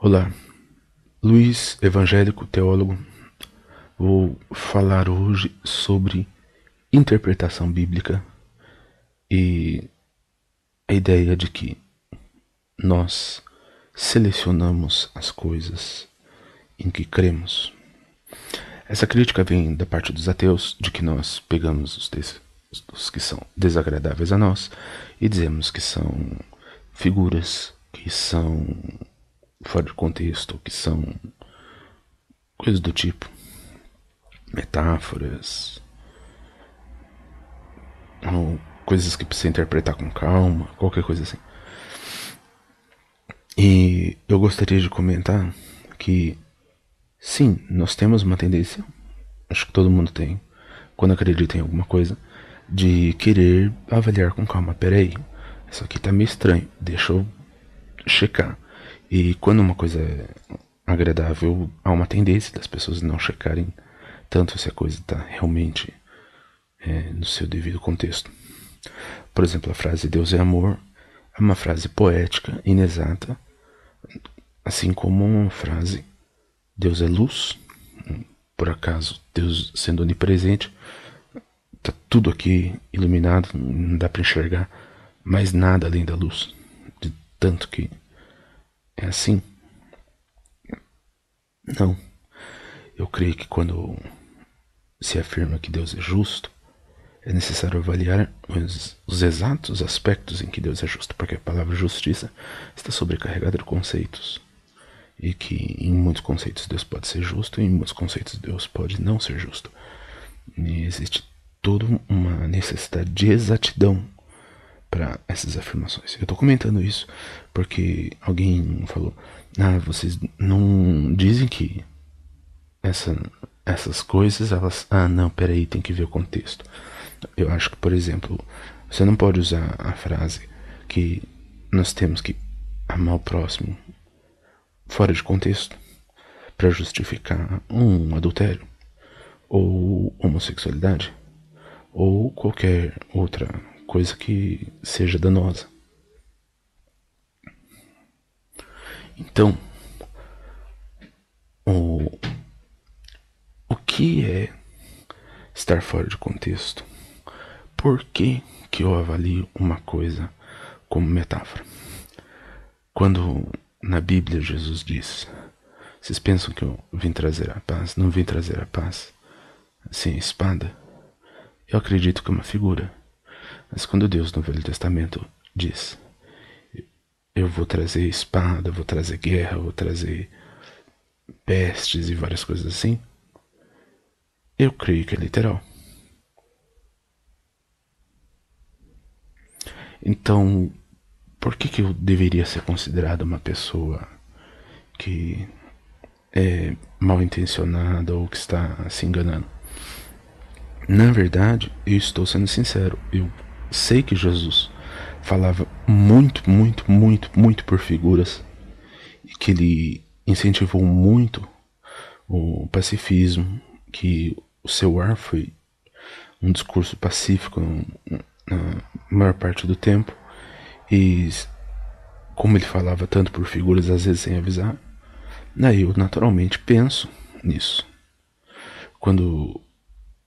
Olá, Luiz, evangélico, teólogo. Vou falar hoje sobre interpretação bíblica e a ideia de que nós selecionamos as coisas em que cremos. Essa crítica vem da parte dos ateus, de que nós pegamos os que são desagradáveis a nós e dizemos que são figuras, que são fora de contexto, que são coisas do tipo, metáforas, ou coisas que precisa interpretar com calma, qualquer coisa assim. E eu gostaria de comentar que, sim, nós temos uma tendência, acho que todo mundo tem, quando acredita em alguma coisa, de querer avaliar com calma. Peraí, isso aqui tá meio estranho, deixa eu checar. E quando uma coisa é agradável, há uma tendência das pessoas não checarem tanto se a coisa está realmente no seu devido contexto. Por exemplo, a frase Deus é amor é uma frase poética, inexata, assim como uma frase Deus é luz. Por acaso, Deus sendo onipresente, está tudo aqui iluminado, não dá para enxergar mais nada além da luz, de tanto que é assim. Não, eu creio que quando se afirma que Deus é justo, é necessário avaliar os exatos aspectos em que Deus é justo, porque a palavra justiça está sobrecarregada de conceitos. E que em muitos conceitos Deus pode ser justo e em muitos conceitos Deus pode não ser justo. E existe toda uma necessidade de exatidão para essas afirmações. Eu estou comentando isso porque alguém falou: vocês não dizem que essas coisas, elas... não, peraí, tem que ver o contexto. Eu acho que, por exemplo, você não pode usar a frase que nós temos que amar o próximo fora de contexto para justificar um adultério, ou homossexualidade, ou qualquer outra coisa que seja danosa. Então, o que é estar fora de contexto? Por que eu avalio uma coisa como metáfora? Quando na Bíblia Jesus diz: vocês pensam que eu vim trazer a paz? Não vim trazer a paz sem a espada. Eu acredito que é uma figura. Mas quando Deus no Velho Testamento diz: eu vou trazer espada, vou trazer guerra, vou trazer pestes e várias coisas assim, eu creio que é literal. Então, por que eu deveria ser considerado uma pessoa que é mal intencionada ou que está se enganando? Na verdade, eu estou sendo sincero. Eu sei que Jesus falava muito por figuras e que ele incentivou muito o pacifismo, que o seu ar foi um discurso pacífico na maior parte do tempo. E como ele falava tanto por figuras, às vezes sem avisar, daí eu naturalmente penso nisso. Quando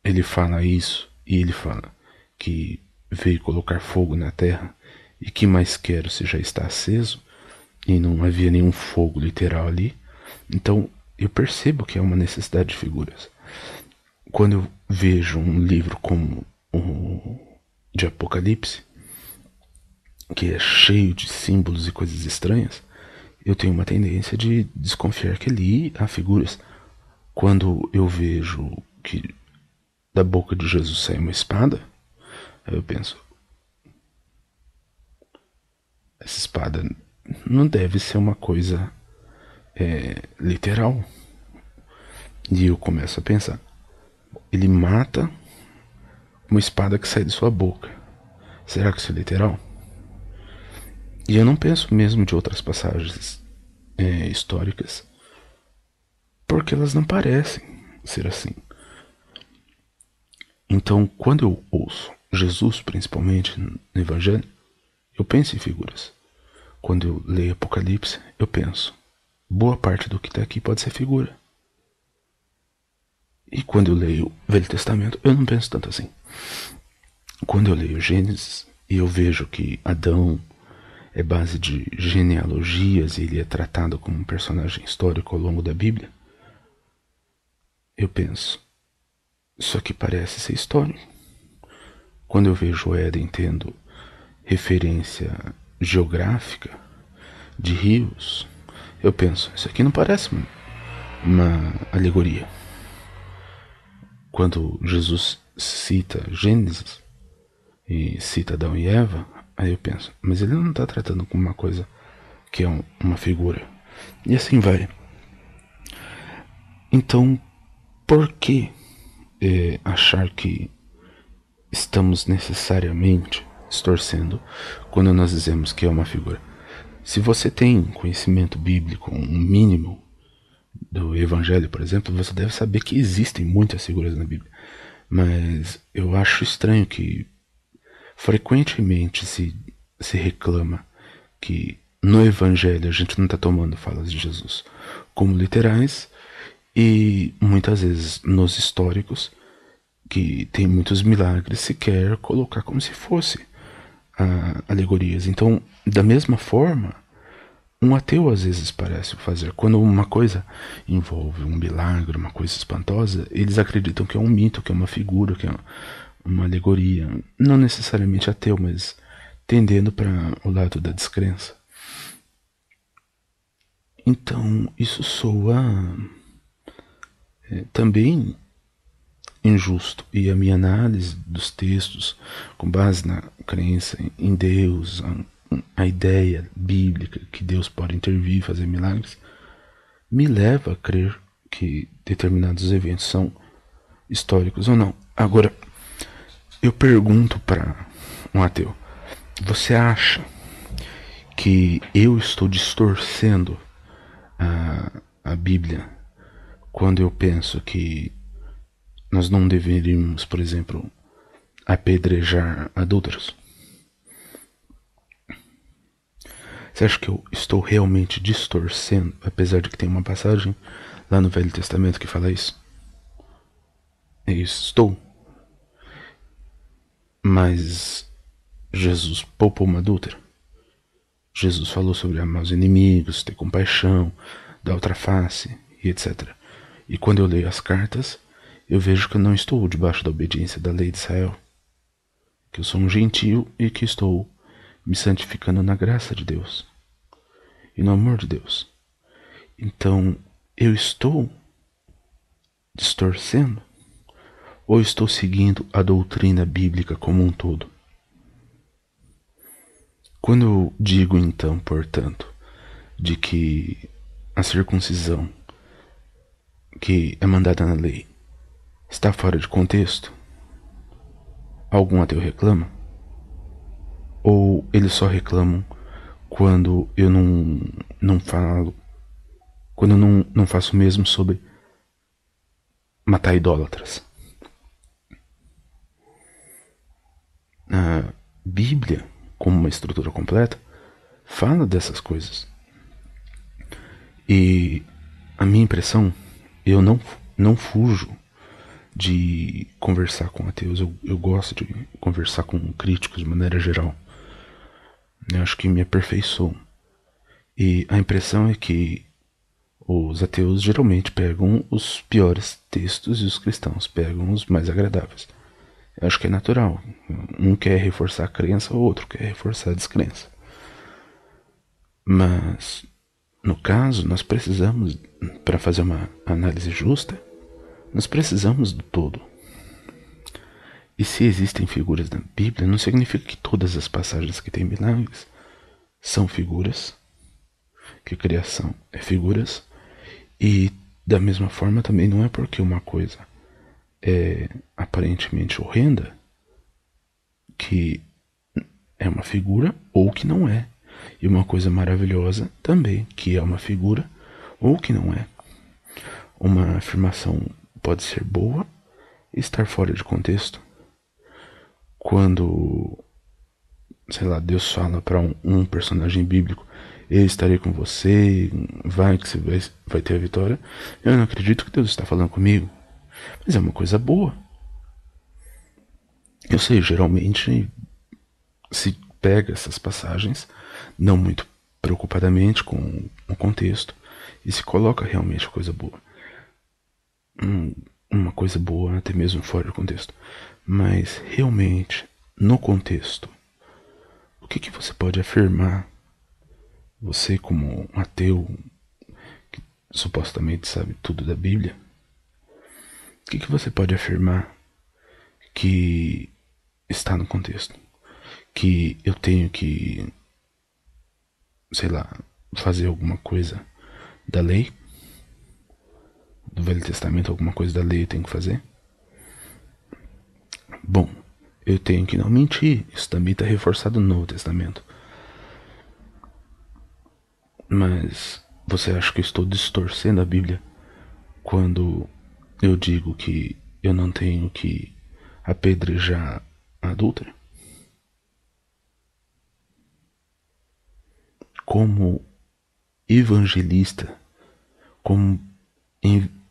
ele fala isso e ele fala que veio colocar fogo na terra e que mais quero se já está aceso, e não havia nenhum fogo literal ali, então eu percebo que é uma necessidade de figuras. Quando eu vejo um livro como o de Apocalipse, que é cheio de símbolos e coisas estranhas, eu tenho uma tendência de desconfiar que ali há figuras. Quando eu vejo que da boca de Jesus sai uma espada, aí eu penso: essa espada não deve ser uma coisa literal. E eu começo a pensar: ele mata uma espada que sai de sua boca. Será que isso é literal? E eu não penso mesmo de outras passagens históricas, porque elas não parecem ser assim. Então, quando eu ouço Jesus, principalmente no Evangelho, eu penso em figuras. Quando eu leio Apocalipse, eu penso: boa parte do que está aqui pode ser figura. E quando eu leio o Velho Testamento, eu não penso tanto assim. Quando eu leio Gênesis e eu vejo que Adão é base de genealogias e ele é tratado como um personagem histórico ao longo da Bíblia, eu penso, isso aqui parece ser histórico. Quando eu vejo o Éden tendo referência geográfica de rios, eu penso, isso aqui não parece uma alegoria. Quando Jesus cita Gênesis e cita Adão e Eva, aí eu penso, mas ele não está tratando como uma coisa que é uma figura. E assim vai. Então, por que achar que estamos necessariamente distorcendo quando nós dizemos que é uma figura? Se você tem conhecimento bíblico, um mínimo do Evangelho, por exemplo, você deve saber que existem muitas figuras na Bíblia. Mas eu acho estranho que frequentemente se reclama que no Evangelho a gente não está tomando falas de Jesus como literais, e muitas vezes nos históricos, que tem muitos milagres, se quer colocar como se fosse alegorias. Então, da mesma forma, um ateu às vezes parece fazer. Quando uma coisa envolve um milagre, uma coisa espantosa, eles acreditam que é um mito, que é uma figura, que é uma alegoria. Não necessariamente ateu, mas tendendo para o lado da descrença. Então, isso soa também injusto. E a minha análise dos textos, com base na crença em Deus, a ideia bíblica que Deus pode intervir e fazer milagres, me leva a crer que determinados eventos são históricos ou não. Agora, eu pergunto para um ateu, você acha que eu estou distorcendo a Bíblia quando eu penso que nós não deveríamos, por exemplo, apedrejar adúlteros? Você acha que eu estou realmente distorcendo, apesar de que tem uma passagem lá no Velho Testamento que fala isso? Eu estou. Mas Jesus poupou uma adúltera. Jesus falou sobre amar os inimigos, ter compaixão, dar outra face e etc. E quando eu leio as cartas, eu vejo que eu não estou debaixo da obediência da lei de Israel, que eu sou um gentio e que estou me santificando na graça de Deus e no amor de Deus. Então, eu estou distorcendo ou estou seguindo a doutrina bíblica como um todo? Quando eu digo então, portanto, de que a circuncisão que é mandada na lei está fora de contexto, algum ateu reclama? Ou eles só reclamam quando eu não falo, quando eu não faço o mesmo sobre matar idólatras? A Bíblia, como uma estrutura completa, fala dessas coisas. E a minha impressão, eu não fujo de conversar com ateus, eu gosto de conversar com críticos de maneira geral. Eu acho que me aperfeiçoam. E a impressão é que os ateus geralmente pegam os piores textos e os cristãos pegam os mais agradáveis. Eu acho que é natural. Um quer reforçar a crença, o outro quer reforçar a descrença. Mas, no caso, nós precisamos, para fazer uma análise justa, nós precisamos do todo. E se existem figuras na Bíblia, não significa que todas as passagens que têm milagres são figuras, que a criação é figuras, e da mesma forma também não é porque uma coisa é aparentemente horrenda que é uma figura ou que não é. E uma coisa maravilhosa também, que é uma figura ou que não é. Uma afirmação pode ser boa e estar fora de contexto. Quando, sei lá, Deus fala para um personagem bíblico, eu estarei com você, vai que você vai ter a vitória. Eu não acredito que Deus está falando comigo, mas é uma coisa boa. Eu sei, geralmente se pega essas passagens, não muito preocupadamente com o contexto, e se coloca realmente coisa boa. Uma coisa boa, até mesmo fora do contexto. Mas realmente, no contexto, o que você pode afirmar? Você, como um ateu que supostamente sabe tudo da Bíblia, o que você pode afirmar que está no contexto? Que eu tenho que, sei lá, fazer alguma coisa da lei? Do Velho Testamento, alguma coisa da lei eu tenho que fazer? Bom, eu tenho que não mentir. Isso também está reforçado no Novo Testamento. Mas você acha que eu estou distorcendo a Bíblia quando eu digo que eu não tenho que apedrejar a adúltera? Como evangelista, como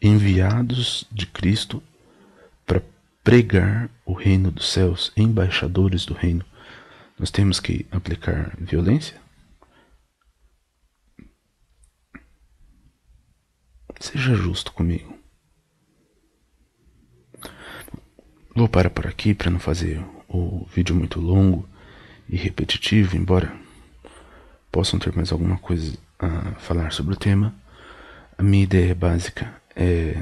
enviados de Cristo para pregar o reino dos céus, embaixadores do reino, nós temos que aplicar violência? Seja justo comigo. Vou parar por aqui para não fazer o vídeo muito longo e repetitivo, embora possam ter mais alguma coisa a falar sobre o tema. A minha ideia básica é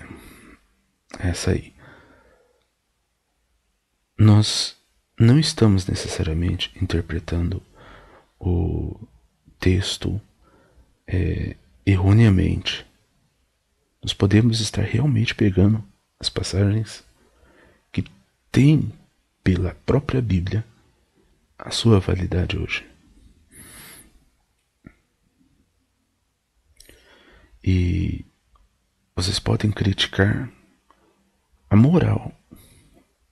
essa aí. Nós não estamos necessariamente interpretando o texto erroneamente. Nós podemos estar realmente pegando as passagens que têm pela própria Bíblia a sua validade hoje. E vocês podem criticar a moral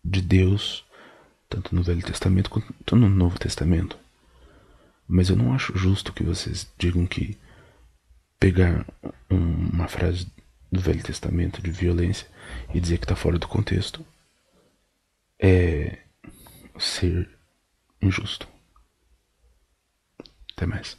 de Deus, tanto no Velho Testamento quanto no Novo Testamento. Mas eu não acho justo que vocês digam que pegar uma frase do Velho Testamento de violência e dizer que está fora do contexto é ser injusto. Até mais.